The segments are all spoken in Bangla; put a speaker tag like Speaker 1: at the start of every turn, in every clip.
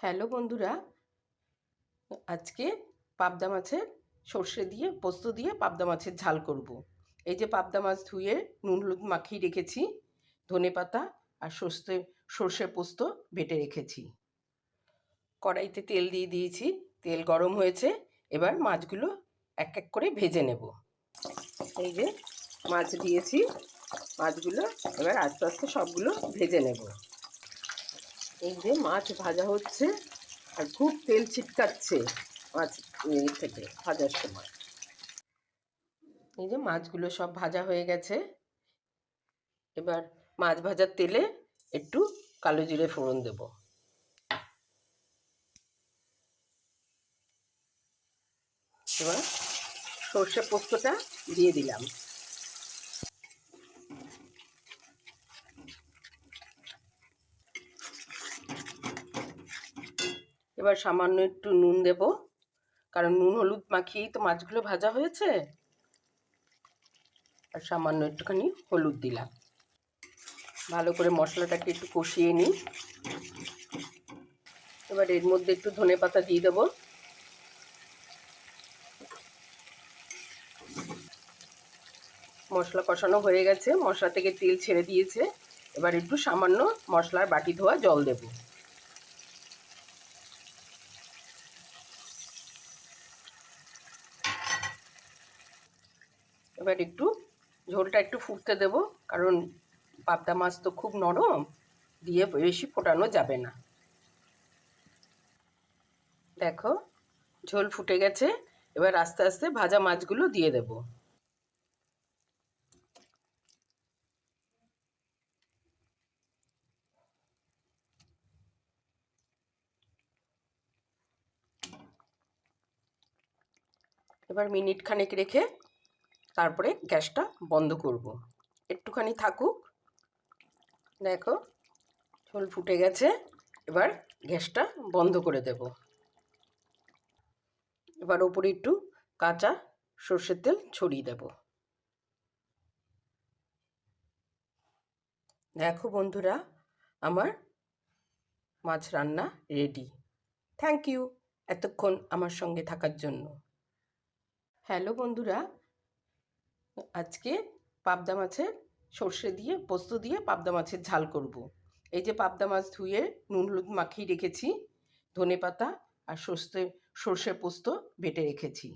Speaker 1: হ্যালো বন্ধুরা, আজকে পাবদা মাছের সর্ষে দিয়ে পোস্ত দিয়ে পাবদা মাছের ঝাল করব। এই যে পাবদা মাছ ধুয়ে নুন হলুদ মাখিয়ে রেখেছি, ধনেপাতা আর সর্ষে পোস্ত বেটে রেখেছি। কড়াইতে তেল দিয়ে দিয়েছি, তেল গরম হয়েছে। এবার মাছগুলো এক এক করে ভেজে নেব। এই যে মাছ দিয়েছি, মাছগুলো এবার আস্তে আস্তে সবগুলো ভেজে নেব। এই যে মাছ ভাজা হচ্ছে আর খুব তেল ছিটকাচ্ছে মাছ থেকে ভাজার সময়। এই যে মাছগুলো সব ভাজা হয়ে গেছে। এবার মাছ ভাজার তেলে একটু কালো জিরে ফোড়ন দেব। এবার সর্ষে পোস্তটা দিয়ে দিলাম। এবার সামান্য একটু নুন দেব, কারণ নুন হলুদ মাখিয়েই তো মাছগুলো ভাজা হয়েছে। আর সামান্য একটুখানি হলুদ দিলাম। ভালো করে মশলাটাকে একটু কষিয়ে নিই। এবার এর মধ্যে একটু ধনেপাতা দিয়ে দেবো। মশলা কষানো হয়ে গেছে, মশলা থেকে তেল ছেড়ে দিয়েছে। এবার একটু সামান্য মশলার বাটি ধোয়া জল দেব। এবার একটু ঝোলটা একটু ফুটতে দেব, কারণ পাবদা মাছ তো খুব নরম, দিয়ে বেশি ফোটানো যাবে না। দেখো ঝোল ফুটে গেছে। এবার আস্তে আস্তে ভাজা মাছগুলো দিয়ে দেব। এবার মিনিট খানেক রেখে তারপরে গ্যাসটা বন্ধ করব। একটুখানি থাকুক। দেখো ঝোল ফুটে গেছে। এবার গ্যাসটা বন্ধ করে দেব। এবার ওপরে একটু কাঁচা সর্ষের তেল ছড়িয়ে দেব। দেখো বন্ধুরা, আমার মাছ রান্না রেডি। থ্যাংক ইউ এতক্ষণ আমার সঙ্গে থাকার জন্য। হ্যালো বন্ধুরা, আজকে পাবদা মাছের সর্ষে দিয়ে পোস্ত দিয়ে পাবদা মাছের ঝাল করব। এই যে পাবদা মাছ ধুয়ে নুন হলুদ মাখিয়ে রেখেছি, ধনেপাতা আর সর্ষে পোস্ত বেটে রেখেছি।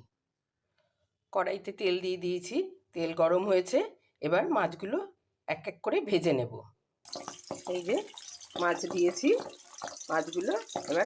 Speaker 1: কড়াইতে তেল দিয়ে দিয়েছি, তেল গরম হয়েছে। এবার মাছগুলো এক এক করে ভেজে নেব। এই যে মাছ দিয়েছি, মাছগুলো এবার